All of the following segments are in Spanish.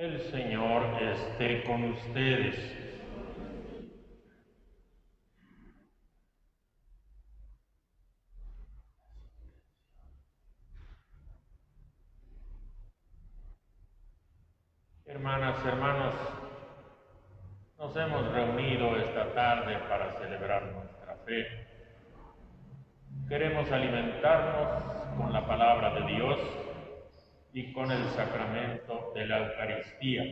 El Señor esté con ustedes. Hermanas, hermanos, nos hemos reunido esta tarde para celebrar nuestra fe. Queremos alimentarnos con la palabra de Dios y con el sacramento de la Eucaristía.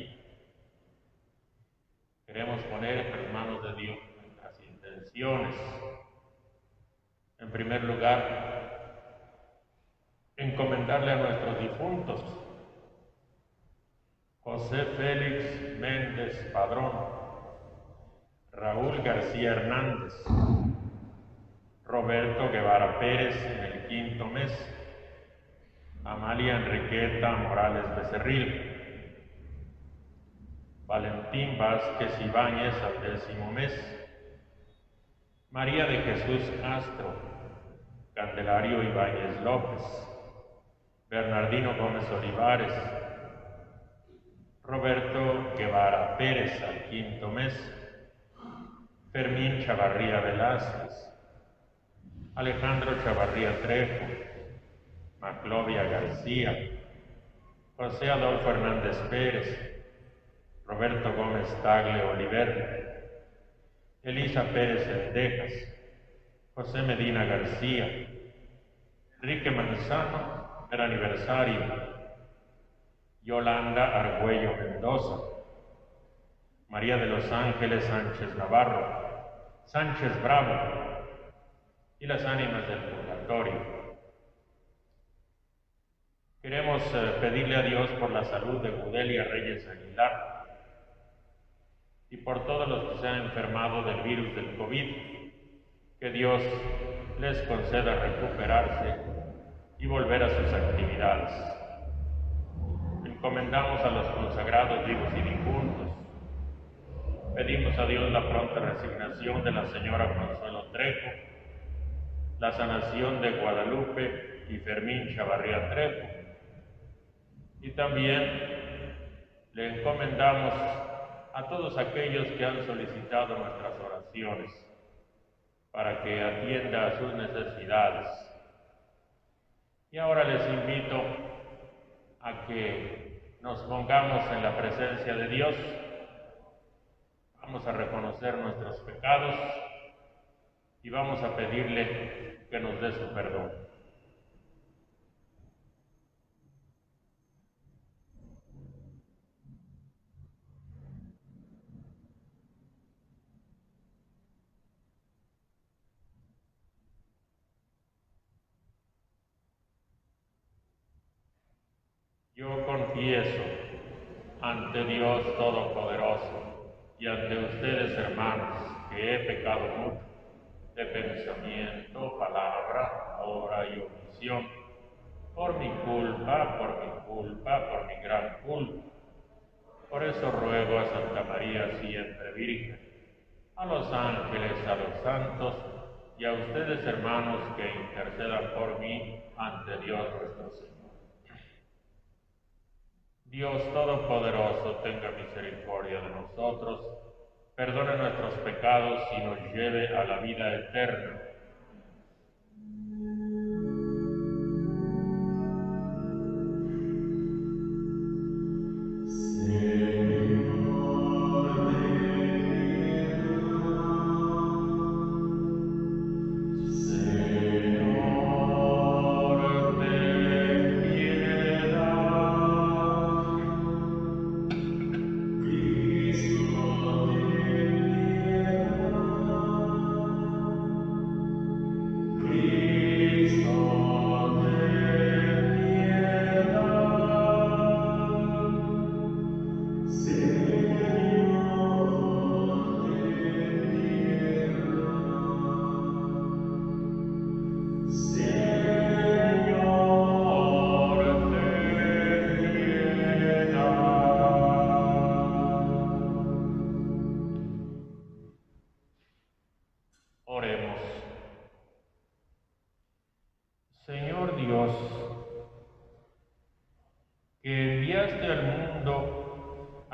Queremos poner en las manos de Dios nuestras intenciones. En primer lugar, encomendarle a nuestros difuntos: José Félix Méndez Padrón, Raúl García Hernández, Roberto Guevara Pérez en el 5º mes, Amalia Enriqueta Morales Becerril, Valentín Vázquez Ibáñez al 10º mes, María de Jesús Castro, Candelario Ibáñez López, Bernardino Gómez Olivares, Roberto Guevara Pérez al 5º mes, Fermín Chavarría Velázquez, Alejandro Chavarría Trejo, Maclovia García, José Adolfo Hernández Pérez, Roberto Gómez Tagle Oliver, Elisa Pérez Endejas, José Medina García, Enrique Manzano, el aniversario, Yolanda Argüello Mendoza, María de los Ángeles Sánchez Navarro, Sánchez Bravo y las ánimas del purgatorio. Queremos pedirle a Dios por la salud de Gudelia Reyes Aguilar y por todos los que se han enfermado del virus del COVID, que Dios les conceda recuperarse y volver a sus actividades. Encomendamos a los consagrados vivos y difuntos. Pedimos a Dios la pronta resignación de la señora Consuelo Trejo, la sanación de Guadalupe y Fermín Chavarría Trejo, y también le encomendamos a todos aquellos que han solicitado nuestras oraciones para que atienda a sus necesidades. Y ahora les invito a que nos pongamos en la presencia de Dios. Vamos a reconocer nuestros pecados y vamos a pedirle que nos dé su perdón. Yo confieso ante Dios Todopoderoso y ante ustedes, hermanos, que he pecado mucho de pensamiento, palabra, obra y omisión, por mi culpa, por mi gran culpa. Por eso ruego a Santa María siempre Virgen, a los ángeles, a los santos y a ustedes, hermanos, que intercedan por mí ante Dios nuestro Señor. Dios Todopoderoso tenga misericordia de nosotros, perdone nuestros pecados y nos lleve a la vida eterna.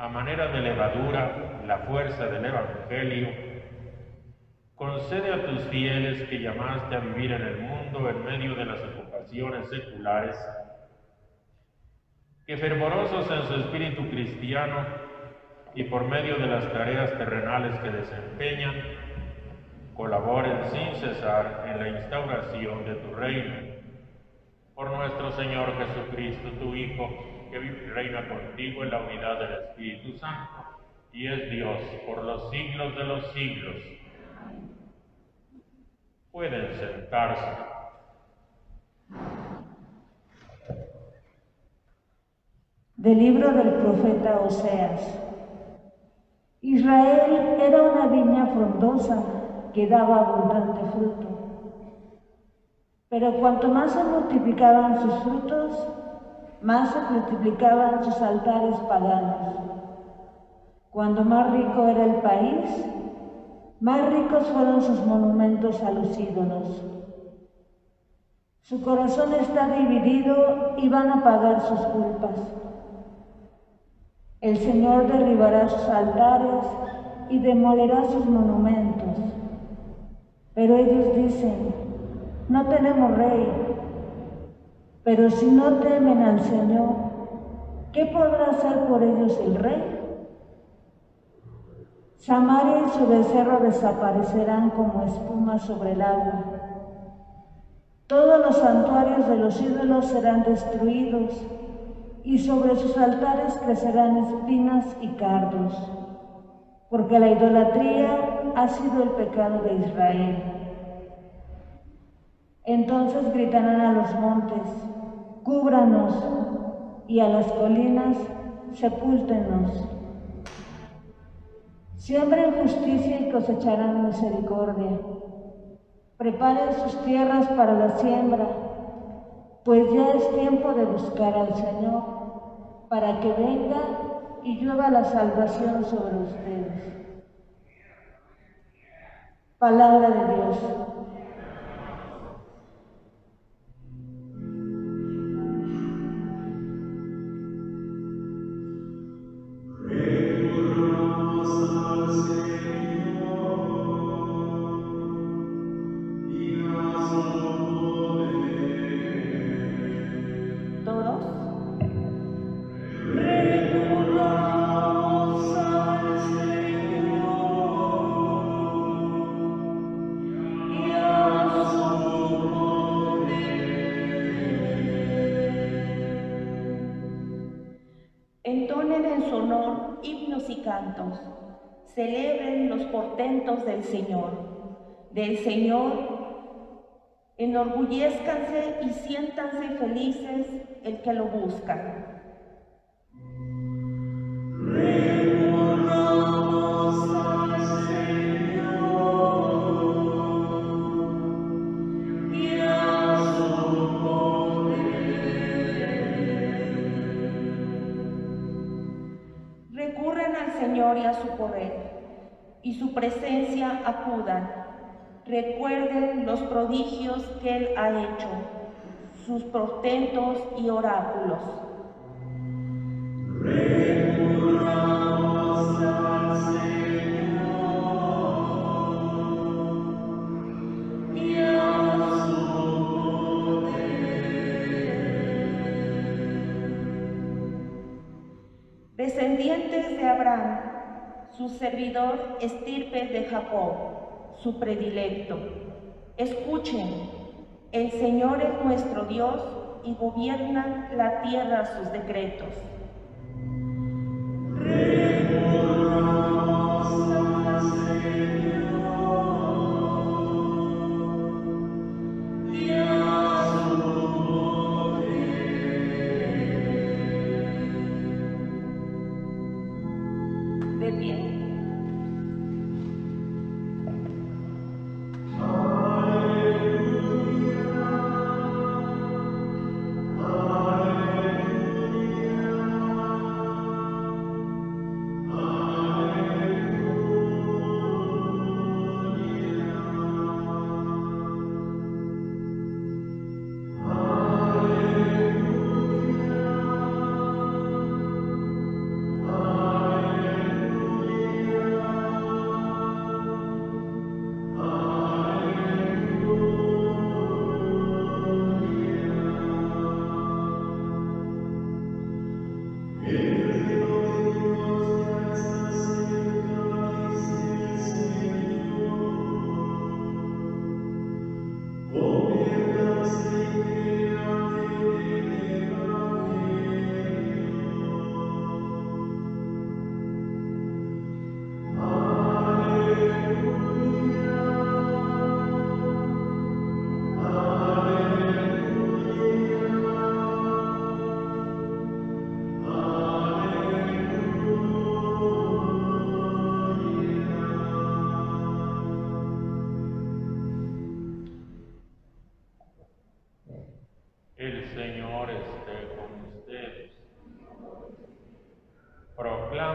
a manera de levadura, la fuerza del Evangelio, concede a tus fieles que llamaste a vivir en el mundo en medio de las ocupaciones seculares, que fervorosos en su espíritu cristiano y por medio de las tareas terrenales que desempeñan, colaboren sin cesar en la instauración de tu reino. Por nuestro Señor Jesucristo, tu Hijo, que vive y reina contigo en la unidad del Espíritu Santo, y es Dios por los siglos de los siglos. Pueden sentarse. Del libro del profeta Oseas. Israel era una viña frondosa que daba abundante fruto. Pero cuanto más se multiplicaban sus frutos, más se multiplicaban sus altares paganos. Cuando más rico era el país, más ricos fueron sus monumentos a los ídolos. Su corazón está dividido y van a pagar sus culpas. El Señor derribará sus altares y demolerá sus monumentos. Pero ellos dicen: no tenemos rey. Pero si no temen al Señor, ¿qué podrá hacer por ellos el rey? Samaria y su becerro desaparecerán como espuma sobre el agua. Todos los santuarios de los ídolos serán destruidos, y sobre sus altares crecerán espinas y cardos, porque la idolatría ha sido el pecado de Israel. Entonces gritarán a los montes: cúbranos, y a las colinas: sepúltenos. Siembren justicia y cosecharán misericordia. Preparen sus tierras para la siembra, pues ya es tiempo de buscar al Señor, para que venga y llueva la salvación sobre ustedes. Palabra de Dios. Entonen en su honor himnos y cantos, celebren los portentos del Señor. Enorgullézcanse y siéntanse felices el que lo busca. Recurramos al Señor y a su poder. Recurran al Señor y a su poder, y su presencia acudan. Recuerden los prodigios que Él ha hecho, sus portentos y oráculos. Recurramos al Señor y a su poder. Descendientes de Abraham, su servidor, estirpe de Jacob, su predilecto. Escuchen, el Señor es nuestro Dios y gobierna la tierra a sus decretos. Recurramos al Señor y a su poder. De pie. Aleluya.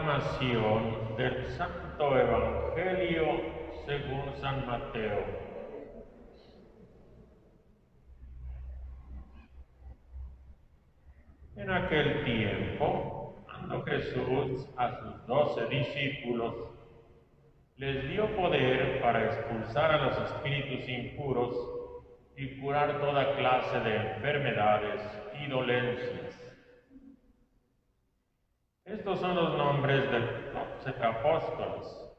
Proclamación del Santo Evangelio según San Mateo. En aquel tiempo, mandó Jesús a sus 12 discípulos, les dio poder para expulsar a los espíritus impuros y curar toda clase de enfermedades y dolencias. Estos son los nombres de los 12 apóstoles.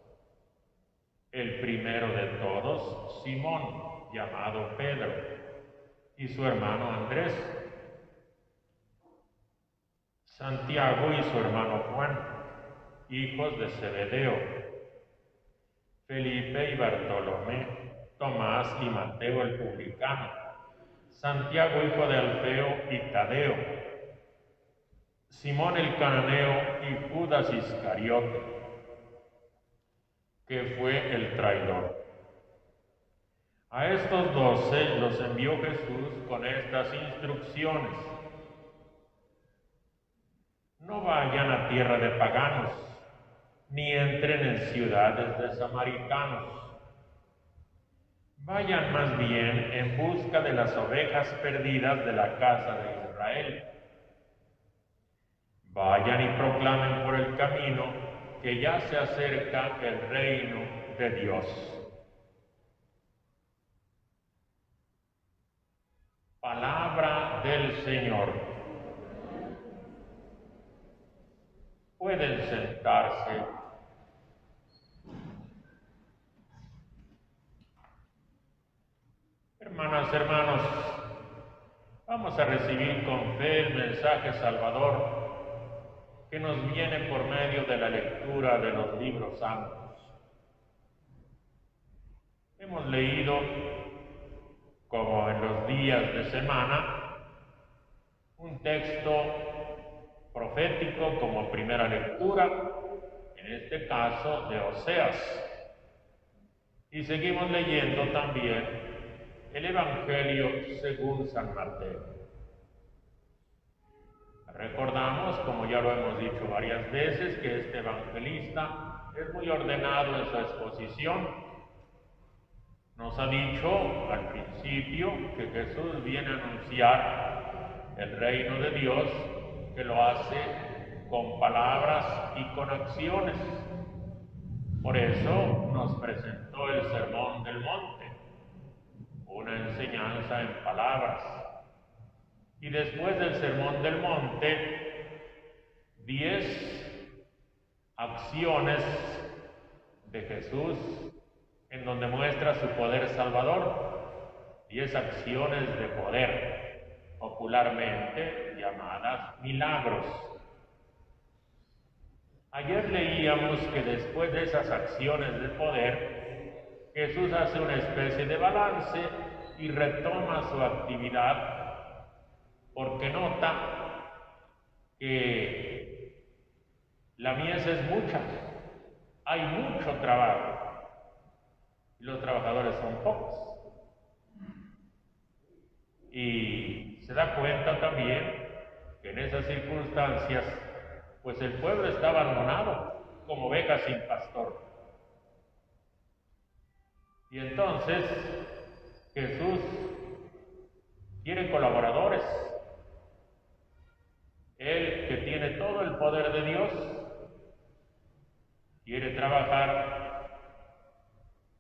El primero de todos, Simón, llamado Pedro, y su hermano Andrés. Santiago y su hermano Juan, hijos de Zebedeo. Felipe y Bartolomé, Tomás y Mateo el publicano, Santiago hijo de Alfeo y Tadeo, Simón el cananeo y Judas Iscariote, que fue el traidor. A estos 12 los envió Jesús con estas instrucciones: no vayan a tierra de paganos, ni entren en ciudades de samaritanos. Vayan más bien en busca de las ovejas perdidas de la casa de Israel. Vayan y proclamen por el camino que ya se acerca el reino de Dios. Palabra del Señor. Pueden sentarse. Hermanas, hermanos, vamos a recibir con fe el mensaje salvador que nos viene por medio de la lectura de los libros santos. Hemos leído, como en los días de semana, un texto profético como primera lectura, en este caso de Oseas. Y seguimos leyendo también el Evangelio según San Mateo. Recordamos, como ya lo hemos dicho varias veces, que este evangelista es muy ordenado en su exposición. Nos ha dicho al principio que Jesús viene a anunciar el reino de Dios, que lo hace con palabras y con acciones. Por eso nos presentó el Sermón del Monte, una enseñanza en palabras. Y después del Sermón del Monte, 10 acciones de Jesús en donde muestra su poder salvador, 10 acciones de poder, popularmente llamadas milagros. Ayer leíamos que después de esas acciones de poder, Jesús hace una especie de balance y retoma su actividad, porque nota que la mies es mucha, hay mucho trabajo, y los trabajadores son pocos. Y se da cuenta también que en esas circunstancias, pues el pueblo está abandonado como ovejas sin pastor. Y entonces Jesús quiere colaboradores. Él, que tiene todo el poder de Dios, quiere trabajar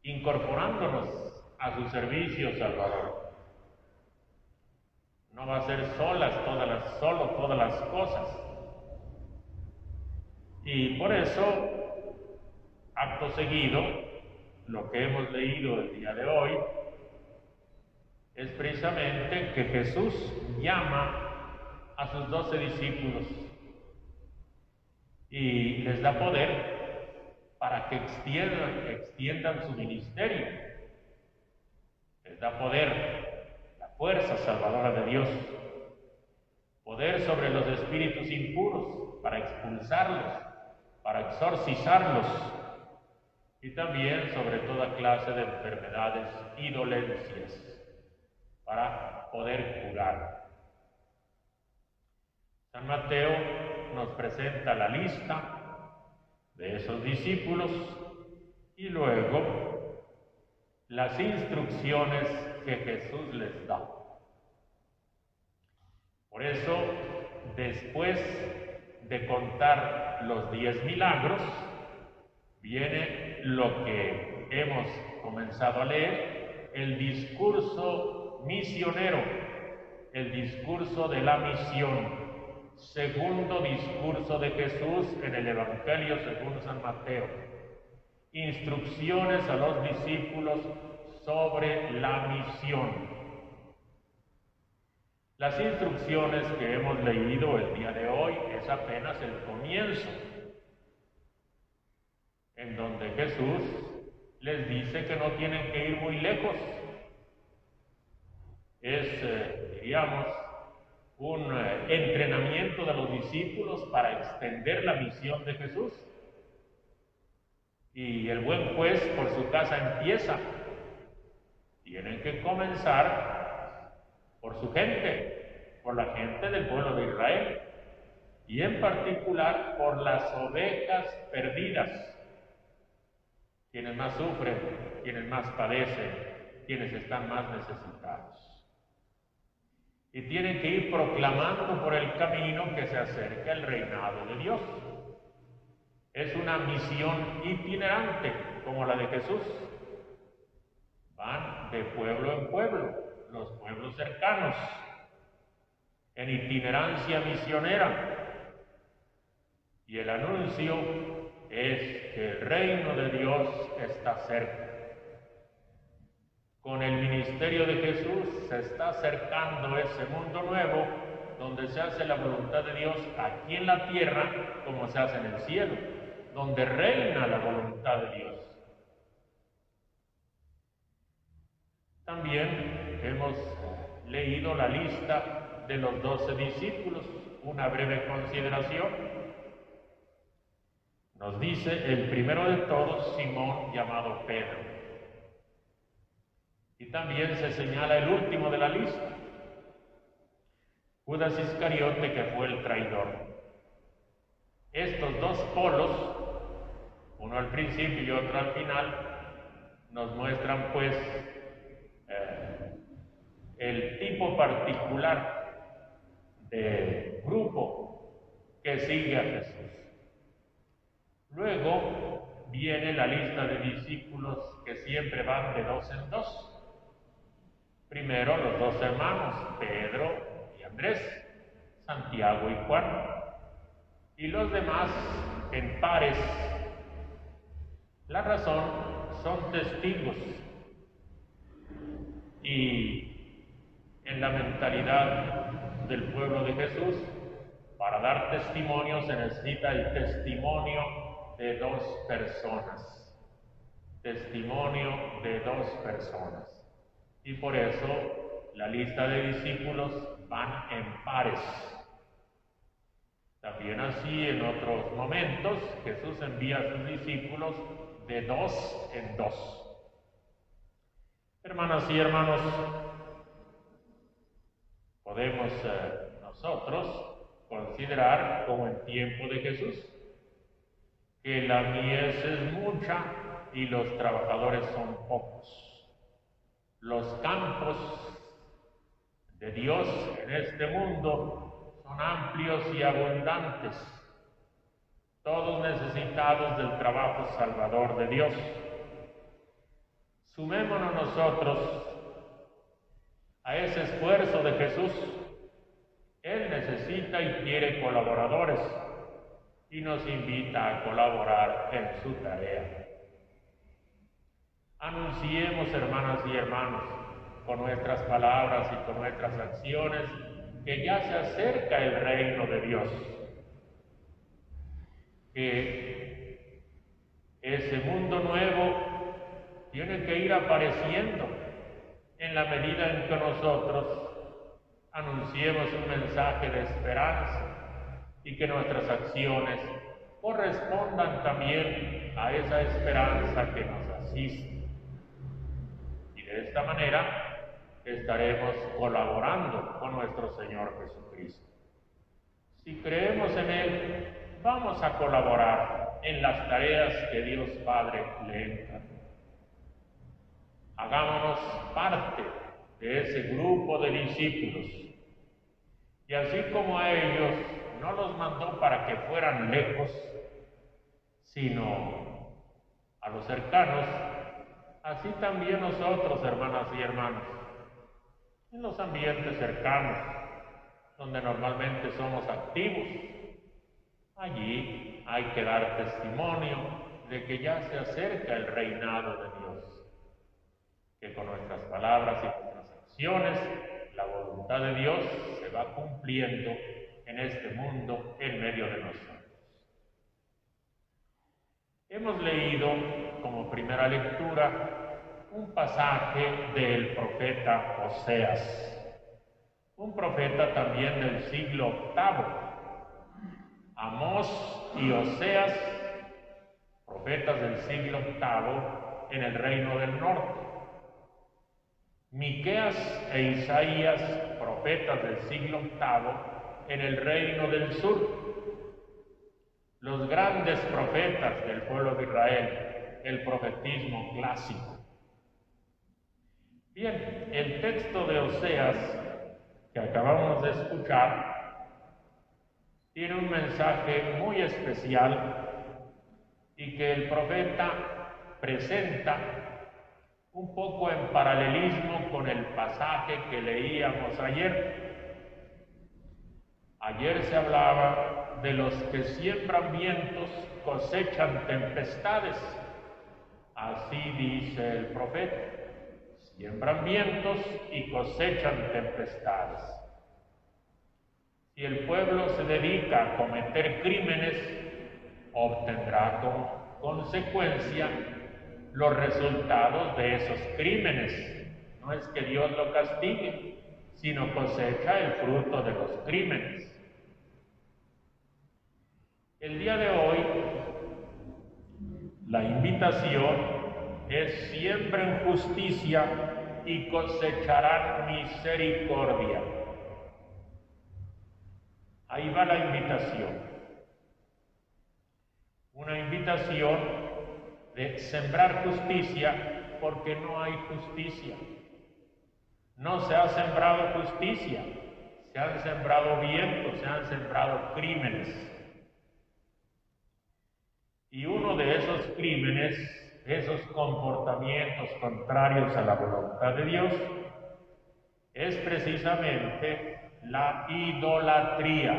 incorporándonos a su servicio salvador. No va a ser solo todas las cosas. Y por eso, acto seguido, lo que hemos leído el día de hoy es precisamente que Jesús llama a sus 12 discípulos y les da poder para que extiendan su ministerio. Les da poder, la fuerza salvadora de Dios, poder sobre los espíritus impuros para expulsarlos, para exorcizarlos, y también sobre toda clase de enfermedades y dolencias, para poder curar. San Mateo nos presenta la lista esos discípulos y luego las instrucciones que Jesús les da. Por eso, después de contar los 10 milagros, viene lo que hemos comenzado a leer, el discurso misionero, el discurso de la misión, segundo discurso de Jesús en el Evangelio según San Mateo. Instrucciones a los discípulos sobre la misión. Las instrucciones que hemos leído el día de hoy es apenas el comienzo, en donde Jesús les dice que no tienen que ir muy lejos. Es, diríamos, un entrenamiento de los discípulos para extender la misión de Jesús. Y el buen juez por su casa empieza. Tienen que comenzar por su gente, por la gente del pueblo de Israel, y en particular por las ovejas perdidas, quienes más sufren, quienes más padecen, quienes están más necesitados. Y tienen que ir proclamando por el camino que se acerca el reinado de Dios. Es una misión itinerante, como la de Jesús. Van de pueblo en pueblo, los pueblos cercanos, en itinerancia misionera. Y el anuncio es que el reino de Dios está cerca. Con el ministerio de Jesús se está acercando ese mundo nuevo donde se hace la voluntad de Dios aquí en la tierra como se hace en el cielo, donde reina la voluntad de Dios. También hemos leído la lista de los 12 discípulos, una breve consideración. Nos dice el primero de todos, Simón, llamado Pedro. Y también se señala el último de la lista, Judas Iscariote, que fue el traidor. Estos dos polos, uno al principio y otro al final, nos muestran pues el tipo particular de grupo que sigue a Jesús. Luego viene la lista de discípulos que siempre van de dos en dos. Primero los dos hermanos, Pedro y Andrés, Santiago y Juan, y los demás en pares. La razón son testigos. Y en la mentalidad del pueblo de Jesús, para dar testimonio se necesita el testimonio de dos personas. Testimonio de dos personas. Y por eso la lista de discípulos van en pares. También así en otros momentos Jesús envía a sus discípulos de dos en dos. Hermanas y hermanos, podemos nosotros considerar, como en tiempo de Jesús, que la mies es mucha y los trabajadores son pocos. Los campos de Dios en este mundo son amplios y abundantes, todos necesitados del trabajo salvador de Dios. Sumémonos nosotros a ese esfuerzo de Jesús. Él necesita y quiere colaboradores y nos invita a colaborar en su tarea. Anunciemos, hermanas y hermanos, con nuestras palabras y con nuestras acciones, que ya se acerca el reino de Dios, que ese mundo nuevo tiene que ir apareciendo en la medida en que nosotros anunciemos un mensaje de esperanza y que nuestras acciones correspondan también a esa esperanza que nos asiste. Y de esta manera estaremos colaborando con nuestro Señor Jesucristo. Si creemos en Él, vamos a colaborar en las tareas que Dios Padre le encargó. Hagámonos parte de ese grupo de discípulos. Y así como a ellos no los mandó para que fueran lejos, sino a los cercanos, así también nosotros, hermanas y hermanos, en los ambientes cercanos, donde normalmente somos activos, allí hay que dar testimonio de que ya se acerca el reinado de Dios, que con nuestras palabras y nuestras acciones la voluntad de Dios se va cumpliendo en este mundo en medio de nosotros. Hemos leído como primera lectura un pasaje del profeta Oseas, un profeta también del siglo VIII. Amós y Oseas, profetas del siglo VIII en el reino del norte. Miqueas e Isaías, profetas del siglo VIII en el reino del sur. Los grandes profetas del pueblo de Israel, el profetismo clásico. Bien, el texto de Oseas que acabamos de escuchar tiene un mensaje muy especial y que el profeta presenta un poco en paralelismo con el pasaje que leíamos ayer. Ayer se hablaba de los que siembran vientos cosechan tempestades. Así dice el profeta: siembran vientos y cosechan tempestades. Si el pueblo se dedica a cometer crímenes, obtendrá como consecuencia los resultados de esos crímenes. No es que Dios lo castigue, sino cosecha el fruto de los crímenes. El día de hoy, la invitación es: siembren justicia y cosecharán misericordia. Ahí va la invitación. Una invitación de sembrar justicia porque no hay justicia. No se ha sembrado justicia, se han sembrado vientos, se han sembrado crímenes. Y uno de esos crímenes, esos comportamientos contrarios a la voluntad de Dios, es precisamente la idolatría.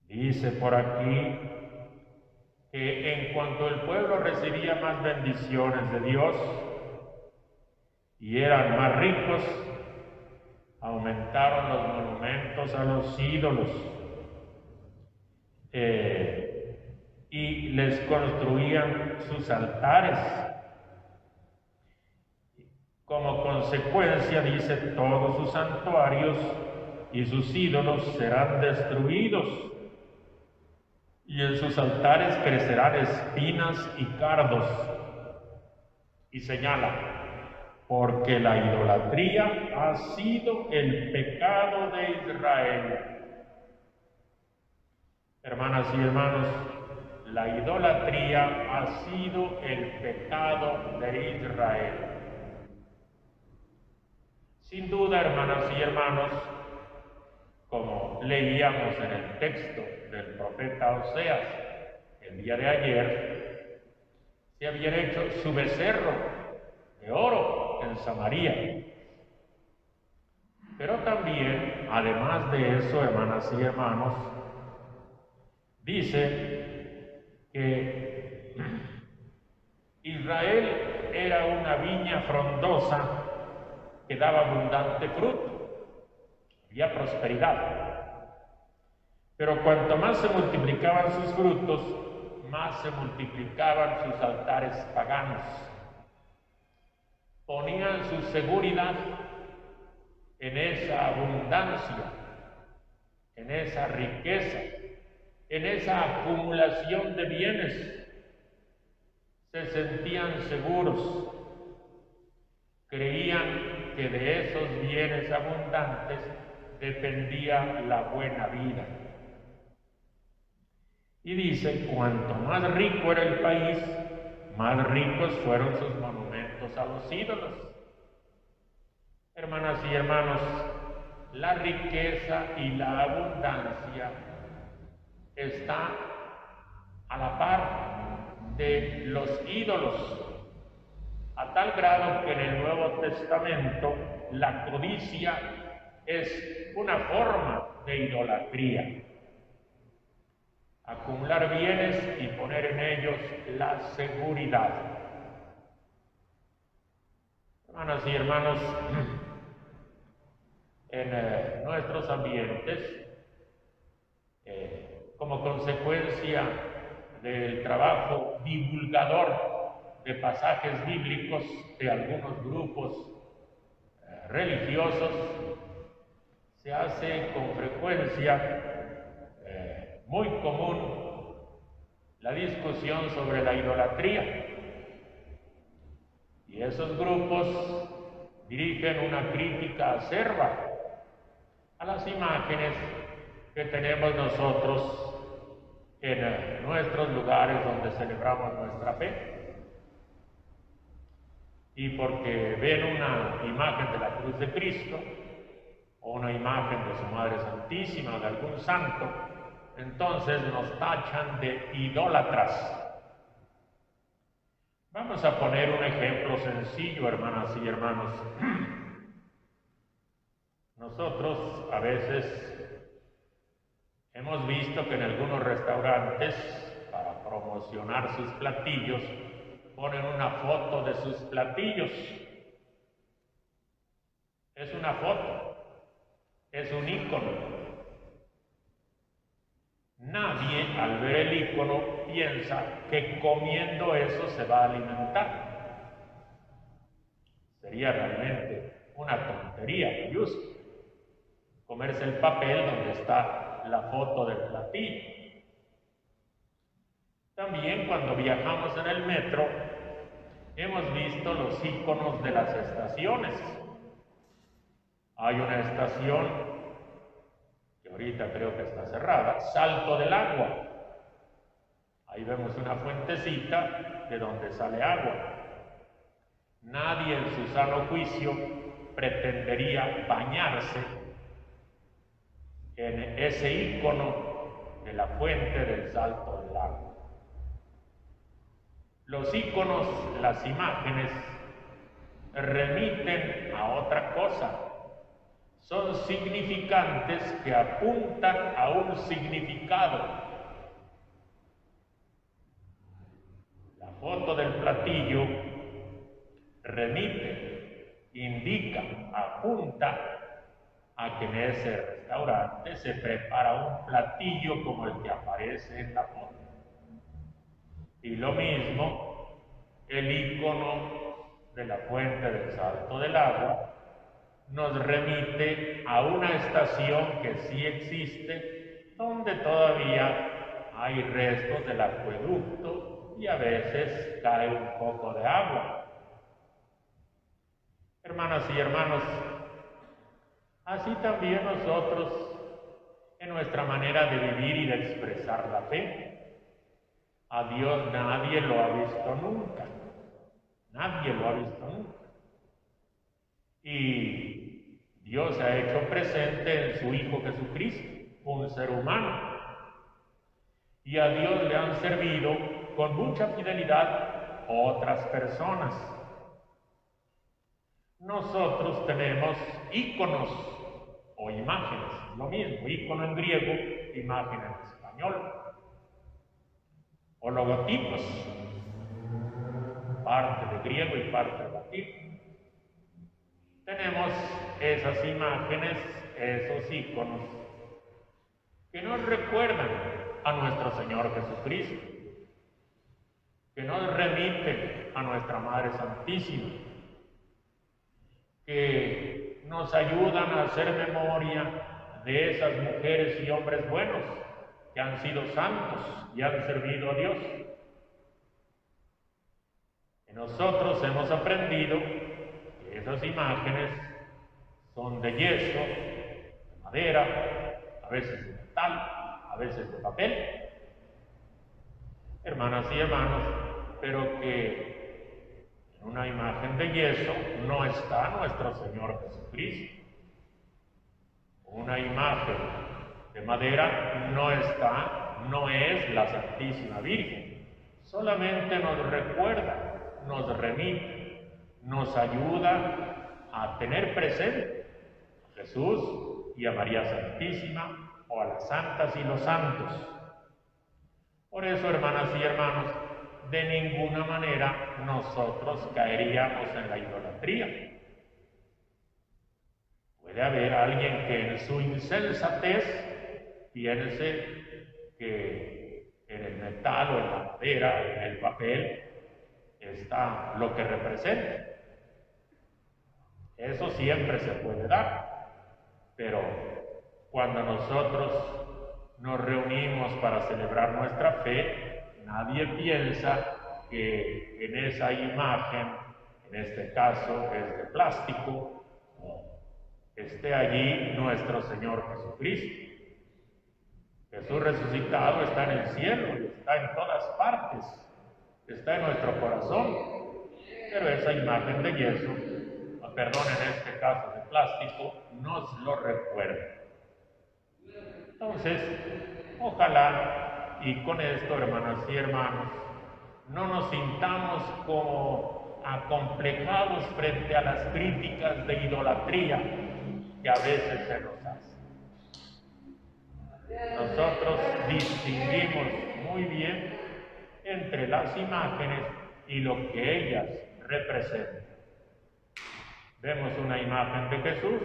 Dice por aquí que en cuanto el pueblo recibía más bendiciones de Dios y eran más ricos, aumentaron los monumentos a los ídolos y les construían sus altares. Como consecuencia, dice, todos sus santuarios y sus ídolos serán destruidos, y en sus altares crecerán espinas y cardos. Y señala: porque la idolatría ha sido el pecado de Israel. Hermanas y hermanos, la idolatría ha sido el pecado de Israel. Sin duda, hermanas y hermanos, como leíamos en el texto del profeta Oseas el día de ayer, se habían hecho su becerro de oro en Samaria. Pero también, además de eso, hermanas y hermanos, dice que Israel era una viña frondosa que daba abundante fruto, había prosperidad. Pero cuanto más se multiplicaban sus frutos, más se multiplicaban sus altares paganos. Ponían su seguridad en esa abundancia, en esa riqueza, en esa acumulación de bienes. Se sentían seguros, creían que de esos bienes abundantes dependía la buena vida. Y dice, cuanto más rico era el país, más ricos fueron sus monumentos a los ídolos. Hermanas y hermanos, la riqueza y la abundancia está a la par de los ídolos, a tal grado que en el Nuevo Testamento la codicia es una forma de idolatría. Acumular bienes y poner en ellos la seguridad. Hermanas y hermanos, en nuestros ambientes, como consecuencia del trabajo divulgador de pasajes bíblicos de algunos grupos religiosos, se hace con frecuencia muy común la discusión sobre la idolatría. Y esos grupos dirigen una crítica acerba a las imágenes que tenemos nosotros en nuestros lugares donde celebramos nuestra fe. Y porque ven una imagen de la cruz de Cristo o una imagen de su Madre Santísima o de algún santo, entonces nos tachan de idólatras. Vamos a poner un ejemplo sencillo, hermanas y hermanos. Nosotros a veces hemos visto que en algunos restaurantes, para promocionar sus platillos, ponen una foto de sus platillos. Es una foto, es un ícono. Nadie al ver el ícono piensa que comiendo eso se va a alimentar. Sería realmente una tontería mayúscula comerse el papel donde está la foto del platillo. También cuando viajamos en el metro hemos visto los íconos de las estaciones. Hay una estación que ahorita creo que está cerrada, Salto del Agua. Ahí vemos una fuentecita de donde sale agua. Nadie en su sano juicio pretendería bañarse en ese ícono de la fuente del Salto del Agua. Los íconos, las imágenes, remiten a otra cosa. Son significantes que apuntan a un significado. La foto del platillo remite, indica, apunta a que en ese restaurante se prepara un platillo como el que aparece en la foto. Y lo mismo, el ícono de la fuente del Salto del Agua nos remite a una estación que sí existe, donde todavía hay restos del acueducto y a veces cae un poco de agua. Hermanas y hermanos, así también nosotros, en nuestra manera de vivir y de expresar la fe, a Dios nadie lo ha visto nunca. Nadie lo ha visto nunca. Y Dios se ha hecho presente en su Hijo Jesucristo, un ser humano. Y a Dios le han servido con mucha fidelidad otras personas. Nosotros tenemos íconos o imágenes, lo mismo, ícono en griego, imagen en español, o logotipos, parte de griego y parte de latín. Tenemos esas imágenes, esos íconos, que nos recuerdan a nuestro Señor Jesucristo, que nos remiten a nuestra Madre Santísima, que nos ayudan a hacer memoria de esas mujeres y hombres buenos que han sido santos y han servido a Dios. Y nosotros hemos aprendido que esas imágenes son de yeso, de madera, a veces de metal, a veces de papel, hermanas y hermanos, pero que en una imagen de yeso no está nuestro Señor Jesucristo. Una imagen de madera no es la Santísima Virgen. Solamente nos recuerda, nos remite, nos ayuda a tener presente a Jesús y a María Santísima, o a las santas y los santos. Por eso, hermanas y hermanos, de ninguna manera nosotros caeríamos en la idolatría. Puede haber alguien que en su insensatez piense que en el metal o en la madera, en el papel, está lo que representa. Eso siempre se puede dar, pero cuando nosotros nos reunimos para celebrar nuestra fe, nadie piensa que en esa imagen, en este caso es de plástico, esté allí nuestro Señor Jesucristo. Jesús resucitado está en el cielo y está en todas partes, está en nuestro corazón, pero esa imagen de yeso, en este caso de plástico, nos lo recuerda. Entonces, ojalá, y con esto, hermanas y hermanos, no nos sintamos como acomplejados frente a las críticas de idolatría que a veces se nos hacen. Nosotros distinguimos muy bien entre las imágenes y lo que ellas representan. Vemos una imagen de Jesús,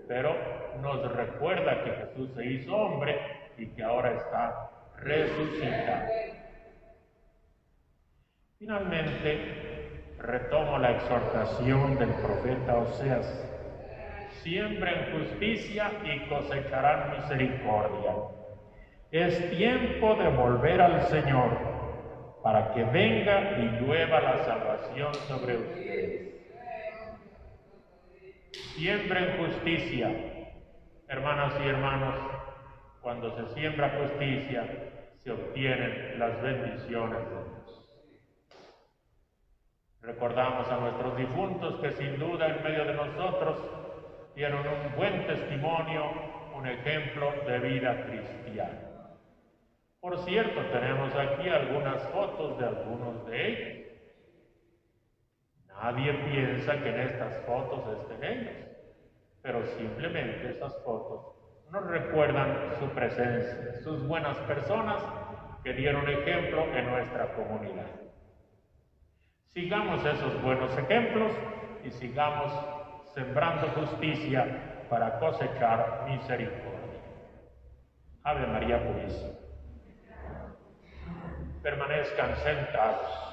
pero nos recuerda que Jesús se hizo hombre y que ahora está resucitado. Finalmente, retomo la exhortación del profeta Oseas: siembren justicia y cosecharán misericordia. Es tiempo de volver al Señor, para que venga y llueva la salvación sobre ustedes. Siembren justicia. Hermanas y hermanos, cuando se siembra justicia, se obtienen las bendiciones de Dios. Recordamos a nuestros difuntos que sin duda en medio de nosotros dieron un buen testimonio, un ejemplo de vida cristiana. Por cierto, tenemos aquí algunas fotos de algunos de ellos. Nadie piensa que en estas fotos estén ellos, pero simplemente esas fotos nos recuerdan su presencia, sus buenas personas que dieron ejemplo en nuestra comunidad. Sigamos esos buenos ejemplos y sigamos sembrando justicia para cosechar misericordia. Ave María Purísima. Permanezcan sentados.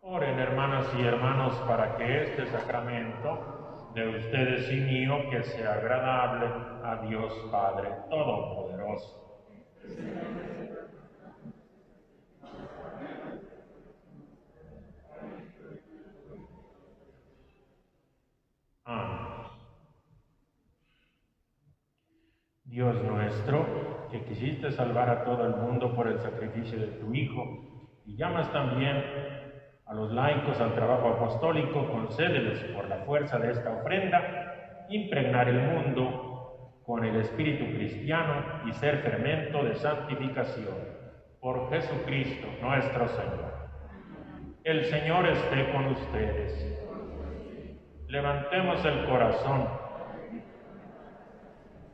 Oren, hermanas y hermanos, para que este sacramento de ustedes y mío, que sea agradable a Dios Padre Todopoderoso. Dios nuestro, que quisiste salvar a todo el mundo por el sacrificio de tu Hijo, y llamas también a los laicos al trabajo apostólico, concédeles por la fuerza de esta ofrenda, impregnar el mundo con el espíritu cristiano y ser fermento de santificación. Por Jesucristo nuestro Señor. El Señor esté con ustedes. Levantemos el corazón.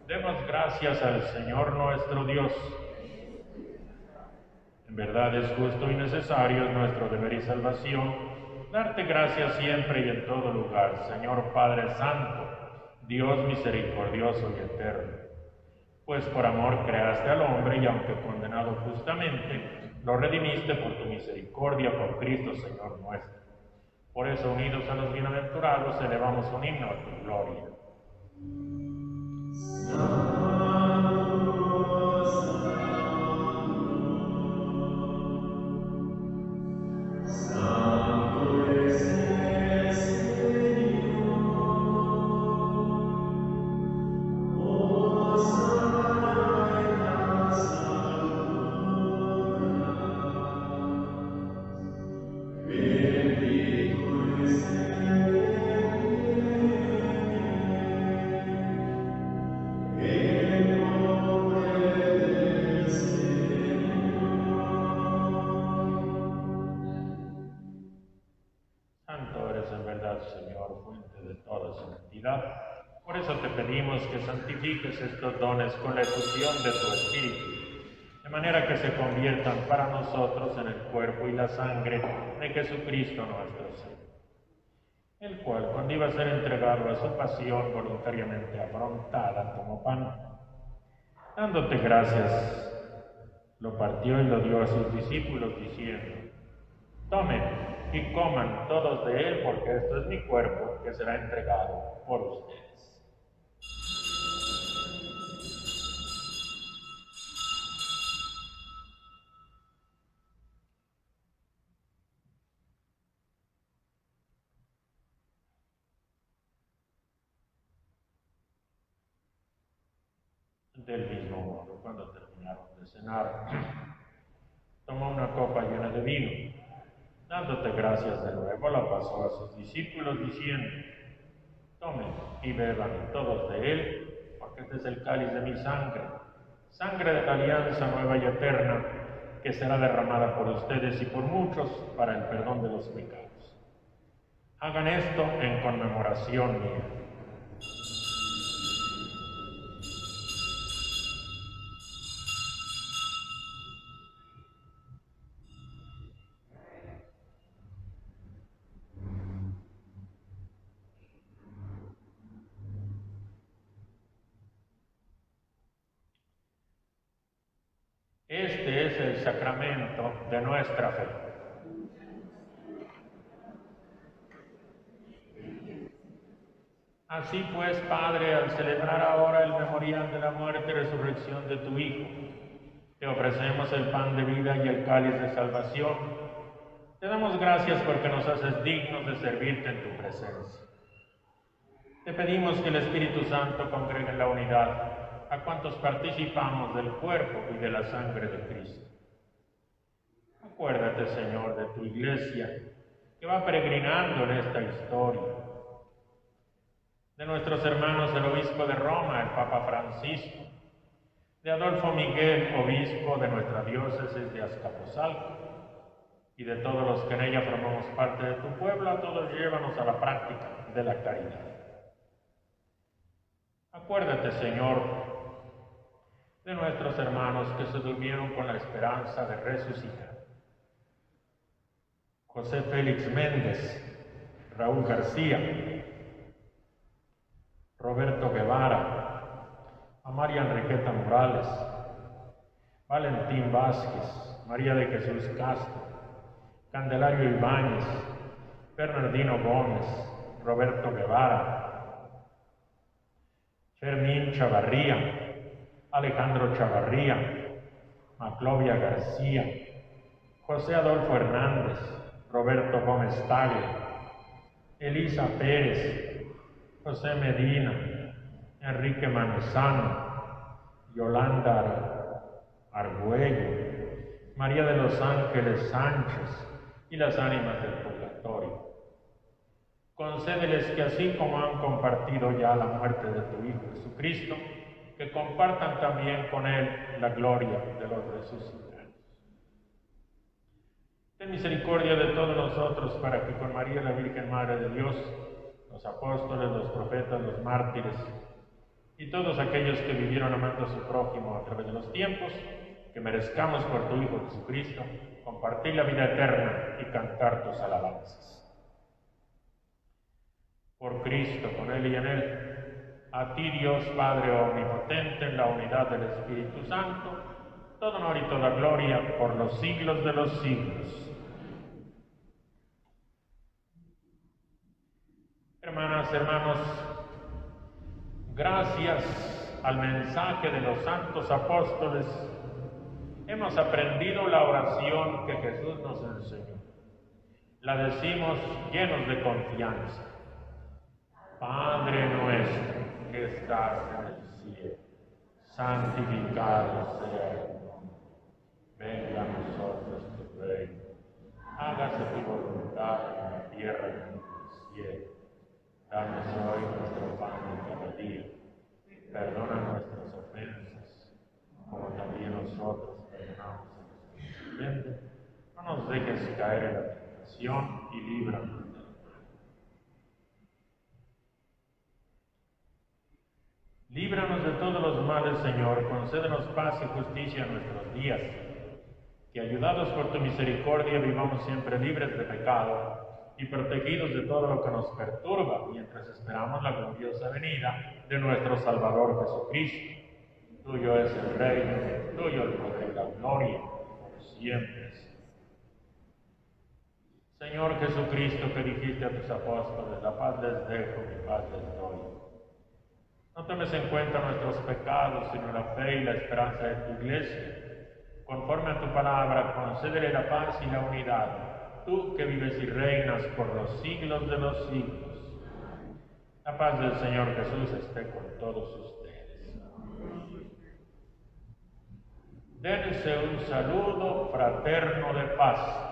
Demos gracias al Señor nuestro Dios. En verdad es justo y necesario, es nuestro deber y salvación, darte gracias siempre y en todo lugar, Señor Padre Santo, Dios misericordioso y eterno. Pues por amor creaste al hombre y aunque condenado justamente, lo redimiste por tu misericordia, por Cristo Señor nuestro. Por eso, unidos a los bienaventurados, elevamos un himno a tu gloria. Por eso te pedimos que santifiques estos dones con la efusión de tu Espíritu, de manera que se conviertan para nosotros en el cuerpo y la sangre de Jesucristo nuestro Señor, el cual, cuando iba a ser entregado a su pasión voluntariamente afrontada como pan, dándote gracias, lo partió y lo dio a sus discípulos diciendo: tomen y coman todos de él, porque esto es mi cuerpo que será entregado por ustedes. Del mismo modo, cuando terminaron de cenar, tomó una copa llena de vino, dándote gracias de nuevo, la pasó a sus discípulos diciendo: tomen y beban todos de él, porque este es el cáliz de mi sangre, sangre de la alianza nueva y eterna, que será derramada por ustedes y por muchos para el perdón de los pecados. Hagan esto en conmemoración mía. Este es el sacramento de nuestra fe. Así pues, Padre, al celebrar ahora el memorial de la muerte y resurrección de tu Hijo, te ofrecemos el pan de vida y el cáliz de salvación. Te damos gracias porque nos haces dignos de servirte en tu presencia. Te pedimos que el Espíritu Santo congregue en la unidad a cuantos participamos del cuerpo y de la sangre de Cristo. Acuérdate, Señor, de tu Iglesia, que va peregrinando en esta historia, de nuestros hermanos el Obispo de Roma, el Papa Francisco, de Adolfo Miguel, Obispo de nuestra diócesis de Azcapotzalco, y de todos los que en ella formamos parte de tu pueblo. A todos llévanos a la práctica de la caridad. Acuérdate, Señor, de nuestros hermanos que se durmieron con la esperanza de resucitar. José Félix Méndez, Raúl García, Roberto Guevara, a María Enriqueta Morales, Valentín Vázquez, María de Jesús Castro, Candelario Ibáñez, Bernardino Gómez, Roberto Guevara, Fermín Chavarría, Alejandro Chavarría, Maclovia García, José Adolfo Hernández, Roberto Gómez Tagle, Elisa Pérez, José Medina, Enrique Manzano, Yolanda Argüello, María de los Ángeles Sánchez y las ánimas del purgatorio. Concédeles que así como han compartido ya la muerte de tu Hijo Jesucristo, que compartan también con Él la gloria de los resucitados. Ten misericordia de todos nosotros para que con María la Virgen Madre de Dios, los apóstoles, los profetas, los mártires y todos aquellos que vivieron amando a su prójimo a través de los tiempos, que merezcamos por tu Hijo Jesucristo compartir la vida eterna y cantar tus alabanzas. Por Cristo, con Él y en Él, a ti Dios Padre Omnipotente, en la unidad del Espíritu Santo, todo honor y toda gloria por los siglos de los siglos. Hermanas, hermanos, gracias al mensaje de los santos apóstoles, hemos aprendido la oración que Jesús nos enseñó. La decimos llenos de confianza. Padre nuestro que estás en el cielo, santificado sea tu nombre. Venga a nosotros tu reino. Hágase tu voluntad en la tierra como en el cielo. Danos hoy nuestro pan de cada día. Perdona nuestras ofensas, como también nosotros perdonamos a los que nos ofenden. No nos dejes caer en la tentación y líbranos. Líbranos de todos los males, Señor, concédenos paz y justicia en nuestros días, que ayudados por tu misericordia vivamos siempre libres de pecado y protegidos de todo lo que nos perturba, mientras esperamos la gloriosa venida de nuestro Salvador Jesucristo. Tuyo es el reino, tuyo el poder y la gloria, por siempre. Señor Jesucristo, que dijiste a tus apóstoles, la paz les dejo, mi paz les doy. No tomes en cuenta nuestros pecados, sino la fe y la esperanza de tu Iglesia. Conforme a tu palabra, concédele la paz y la unidad, tú que vives y reinas por los siglos de los siglos. La paz del Señor Jesús esté con todos ustedes. Dense un saludo fraterno de paz.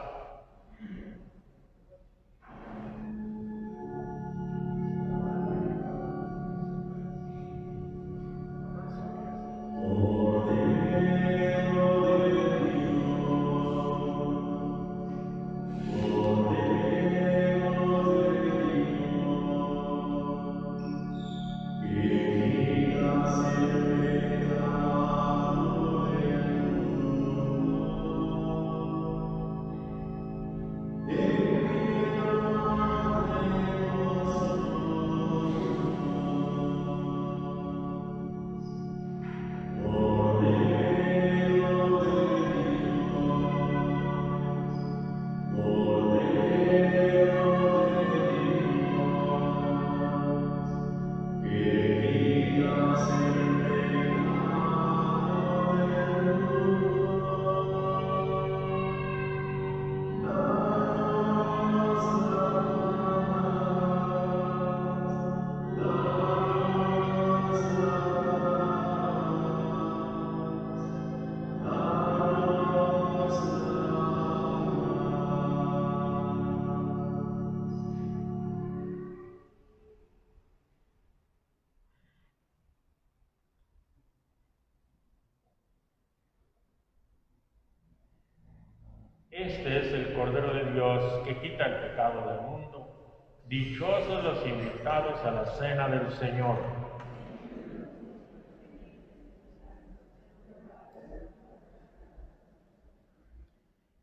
Este es el Cordero de Dios que quita el pecado del mundo. Dichosos los invitados a la cena del Señor.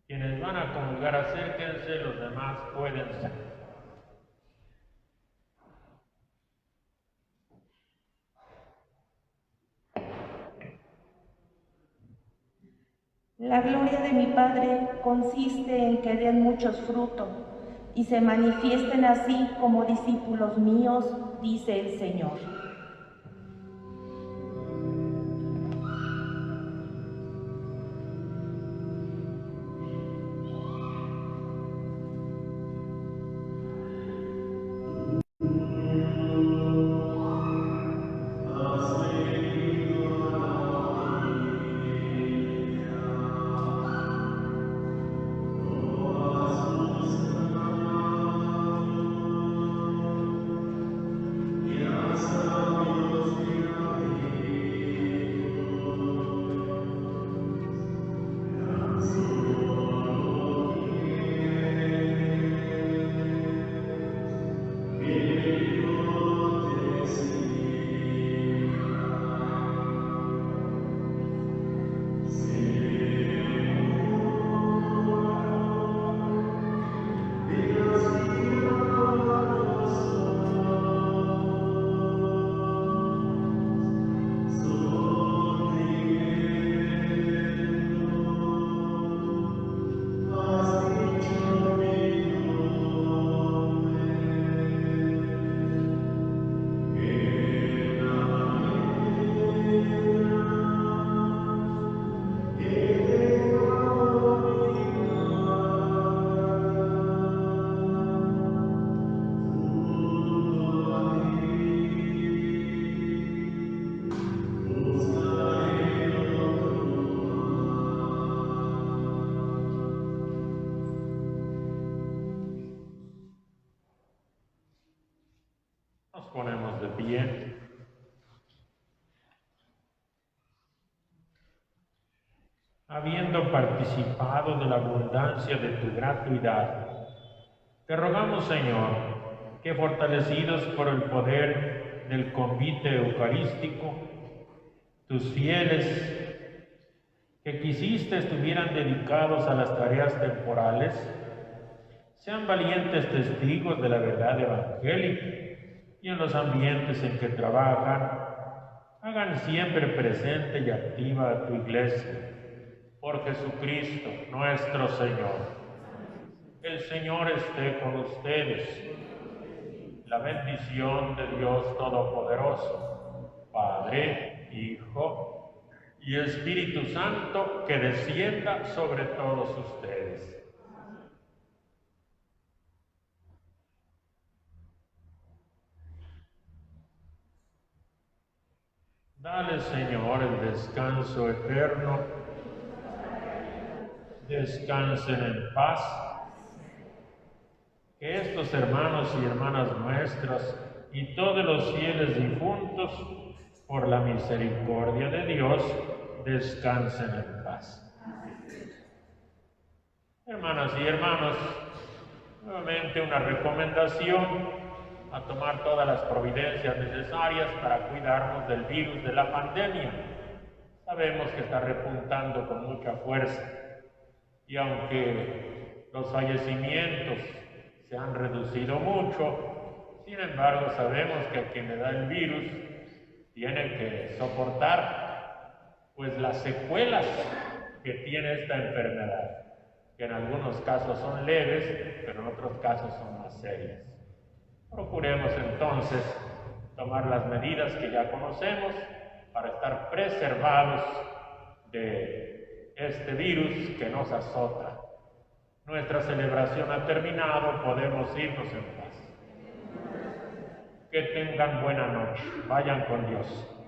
Quienes van a comulgar, acérquense, los demás pueden ser. La gloria de mi Padre consiste en que den muchos frutos y se manifiesten así como discípulos míos, dice el Señor. Ponemos de pie. Habiendo participado de la abundancia de tu gratuidad, te rogamos, Señor, que fortalecidos por el poder del convite eucarístico, tus fieles que quisiste estuvieran dedicados a las tareas temporales, sean valientes testigos de la verdad evangélica y en los ambientes en que trabajan, hagan siempre presente y activa a tu Iglesia. Por Jesucristo nuestro Señor. El Señor esté con ustedes. La bendición de Dios Todopoderoso, Padre, Hijo y Espíritu Santo, que descienda sobre todos ustedes. Dale, Señor, el descanso eterno. Descansen en paz. Que estos hermanos y hermanas nuestras y todos los fieles difuntos, por la misericordia de Dios, descansen en paz. Hermanas y hermanos, nuevamente una recomendación a tomar todas las providencias necesarias para cuidarnos del virus de la pandemia. Sabemos que está repuntando con mucha fuerza. Y aunque los fallecimientos se han reducido mucho, sin embargo sabemos que a quien le da el virus tiene que soportar pues las secuelas que tiene esta enfermedad, que en algunos casos son leves, pero en otros casos son más serias. Procuremos entonces tomar las medidas que ya conocemos para estar preservados de este virus que nos azota. Nuestra celebración ha terminado, podemos irnos en paz. Que tengan buena noche, vayan con Dios.